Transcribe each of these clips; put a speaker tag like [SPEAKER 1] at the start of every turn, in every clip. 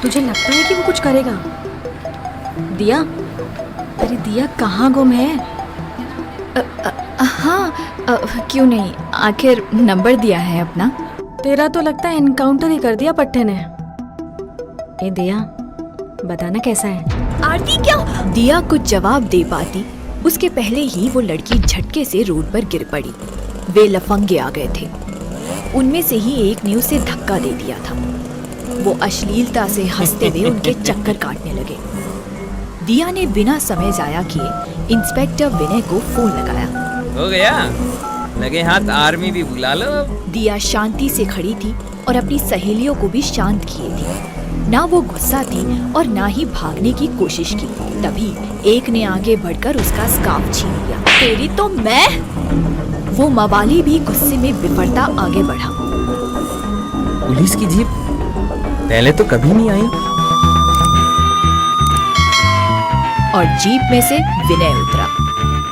[SPEAKER 1] तुझे लगता है कि वो कुछ करेगा? दिया, अरे दिया कहाँ गुम है?
[SPEAKER 2] हाँ, क्यों नहीं, आखिर नंबर दिया है अपना।
[SPEAKER 1] तेरा तो लगता है एनकाउंटर ही कर दिया पट्टे ने। ए दिया, बताना कैसा है?
[SPEAKER 2] आरती क्या? दिया कुछ जवाब दे पाती उसके पहले ही वो लड़की झटके से रोड पर गिर पड़ी। वे लफंगे आ गए थे। उनमें से ही एक ने उसे धक्का दे दिया था। वो अश्लीलता से हंसते हुए उनके चक्कर काटने लगे। दिया ने बिना समय जाया किए इंस्पेक्टर विनय को फोन लगाया।
[SPEAKER 3] हो गया, लगे हाथ आर्मी भी बुला लो।
[SPEAKER 2] दिया शांति से खड़ी थी और अपनी सहेलियों को भी शांत किए थी। ना वो गुस्सा थी और ना ही भागने की कोशिश की। तभी एक ने आगे बढ़कर उसका स्कार्फ छीन लिया। तेरी तो मैं! वो मवाली भी गुस्से में बिफरता आगे बढ़ा।
[SPEAKER 3] पुलिस की जीप पहले तो कभी नहीं आई।
[SPEAKER 2] और जीप में से विनय उतरा।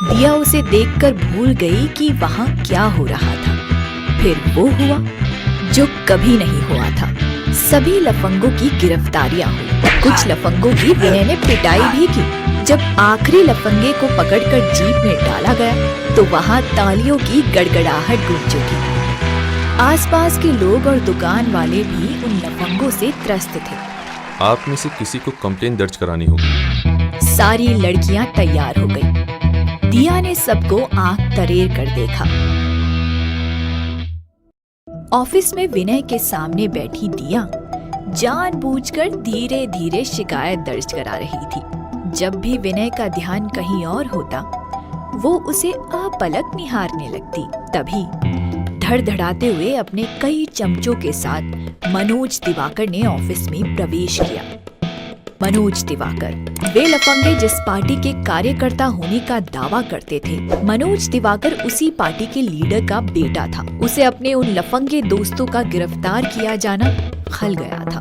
[SPEAKER 2] दिया उसे देखकर भूल गई कि वहाँ क्या हो रहा था। फिर वो हुआ जो कभी नहीं हुआ था। सभी लफंगों की गिरफ्तारियां हुई। कुछ लफंगों की विनय ने पिटाई भी की। जब आखिरी लफंगे को पकड़कर जीप में डाला गया तो वहाँ तालियों की गड़गड़ाहट गूंज उठी। आसपास के लोग और दुकान वाले भी उन लफंगों से त्रस्त थे।
[SPEAKER 4] आप में से किसी को कंप्लेन दर्ज करानी होगी।
[SPEAKER 2] सारी लड़कियां तैयार हो गई। दिया ने सबको आंख तरेर कर देखा। ऑफिस में विनय के सामने बैठी दिया जानबूझकर धीरे धीरे शिकायत दर्ज करा रही थी। जब भी विनय का ध्यान कहीं और होता वो उसे अपलक निहारने लगती। तभी धड़धड़ाते हुए अपने कई चमचों के साथ मनोज दिवाकर ने ऑफिस में प्रवेश किया। मनोज दिवाकर, वे लफंगे जिस पार्टी के कार्यकर्ता होने का दावा करते थे। मनोज दिवाकर उसी पार्टी के लीडर का बेटा था। उसे अपने उन लफंगे दोस्तों का गिरफ्तार किया जाना खल गया था।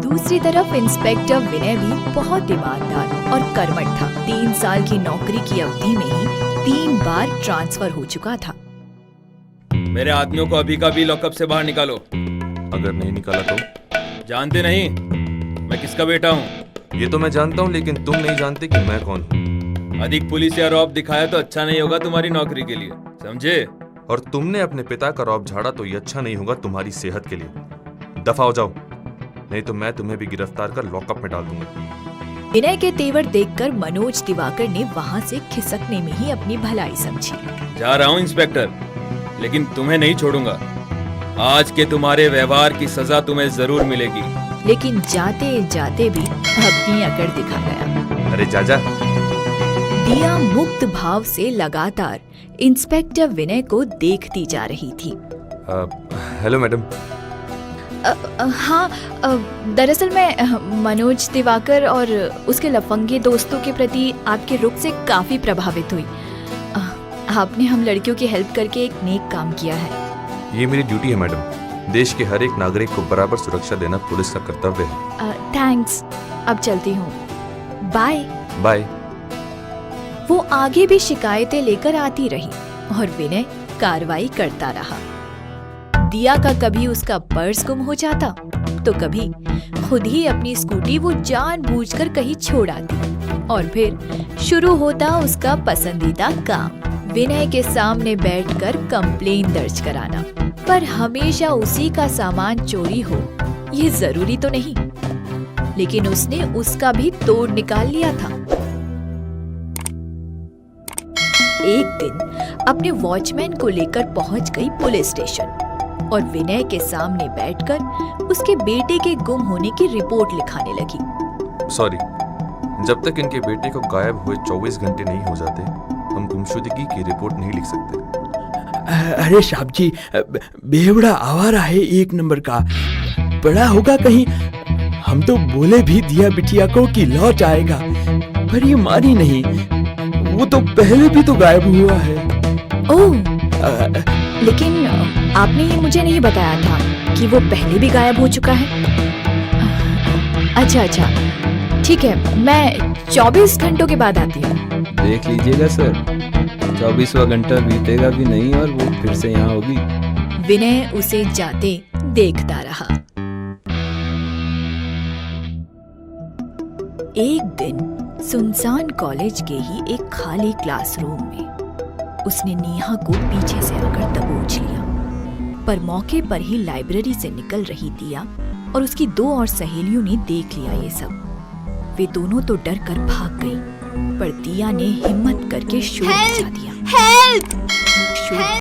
[SPEAKER 2] दूसरी तरफ इंस्पेक्टर विनय भी बहुत ईमानदार और कर्मठ था। 3 साल की नौकरी की अवधि में ही 3 बार ट्रांसफर हो चुका था।
[SPEAKER 3] मेरे आदमियों को अभी का भी लॉकअप से बाहर निकालो।
[SPEAKER 4] अगर नहीं निकाला तो?
[SPEAKER 3] जानते नहीं मैं किसका बेटा हूँ?
[SPEAKER 4] ये तो मैं जानता हूँ, लेकिन तुम नहीं जानते कि मैं कौन हूँ।
[SPEAKER 3] अधिक पुलिस या रौब दिखाया तो अच्छा नहीं होगा तुम्हारी नौकरी के लिए, समझे?
[SPEAKER 4] और तुमने अपने पिता का रौब झाड़ा तो ये अच्छा नहीं होगा तुम्हारी सेहत के लिए। दफा हो जाओ, नहीं तो मैं तुम्हें भी गिरफ्तार कर लॉकअप में डाल दूंगा।
[SPEAKER 2] विनय के तेवर देखकर मनोज दिवाकर ने वहाँ से खिसकने में ही अपनी भलाई समझी।
[SPEAKER 3] जा रहा हूँ इंस्पेक्टर, लेकिन तुम्हें नहीं छोड़ूंगा। आज के तुम्हारे व्यवहार की सजा तुम्हें जरूर मिलेगी।
[SPEAKER 2] लेकिन जाते जाते भी अपनी अकड़ दिखा गया।
[SPEAKER 4] अरे जाजा।
[SPEAKER 2] दिया मुक्त भाव से लगातार इंस्पेक्टर विनय को देखती जा रही थी।
[SPEAKER 4] Hello madam.
[SPEAKER 2] हाँ, दरअसल मैं मनोज दिवाकर और उसके लफंगे दोस्तों के प्रति आपके रुख से काफी प्रभावित हुई। आपने हम लड़कियों की हेल्प करके एक नेक काम किया है।
[SPEAKER 4] ये मेरी ड्यूटी है मैडम। देश के हर एक नागरिक को बराबर सुरक्षा देना पुलिस का कर्तव्य है।
[SPEAKER 2] थैंक्स, अब चलती हूँ। बाय।
[SPEAKER 4] बाय।
[SPEAKER 2] वो आगे भी शिकायतें लेकर आती रही और विनय कार्रवाई करता रहा। दिया का कभी उसका पर्स गुम हो जाता तो कभी खुद ही अपनी स्कूटी वो जानबूझकर कहीं छोड़ आती। और फिर शुरू होता उसका पसंदीदा काम, विनय के सामने बैठकर कंप्लेन दर्ज कराना। पर हमेशा उसी का सामान चोरी हो ये जरूरी तो नहीं, लेकिन उसने उसका भी तोड़ निकाल लिया था। एक दिन अपने वॉचमैन को लेकर पहुंच गई पुलिस स्टेशन और विनय के सामने बैठकर उसके बेटे के गुम होने की रिपोर्ट लिखाने लगी।
[SPEAKER 4] सॉरी, जब तक इनके बेटे को गायब हुए 24 घंटे नहीं हो जाते हम गुमशुदगी की रिपोर्ट नहीं लिख सकते।
[SPEAKER 5] अरे साहब जी, बेवड़ा आवारा है 1 नंबर का, पड़ा होगा कहीं। हम तो बोले भी दिया बिटिया को कि लौट आएगा, पर ये मानी नहीं। वो तो पहले भी तो गायब हुआ है।
[SPEAKER 2] ओह, लेकिन आपने ये मुझे नहीं बताया था कि वो पहले भी गायब हो चुका है। अच्छा, ठीक है, मैं 24 घंटों के बाद आती हूँ।
[SPEAKER 6] देख लीजिएगा सर, 24वां घंटा बीतेगा भी नहीं और वो फिर से यहाँ होगी।
[SPEAKER 2] विनय उसे जाते देखता रहा। एक दिन सुनसान कॉलेज के ही एक खाली क्लासरूम में उसने नेहा को पीछे से आकर दबोच लिया, पर मौके पर ही लाइब्रेरी से निकल रही दिया और उसकी 2 और सहेलियों ने देख लिया ये सब। वे दोनों तो डर कर भाग गईं, पर दिया ने हिम्मत करके शोर मचा दिया।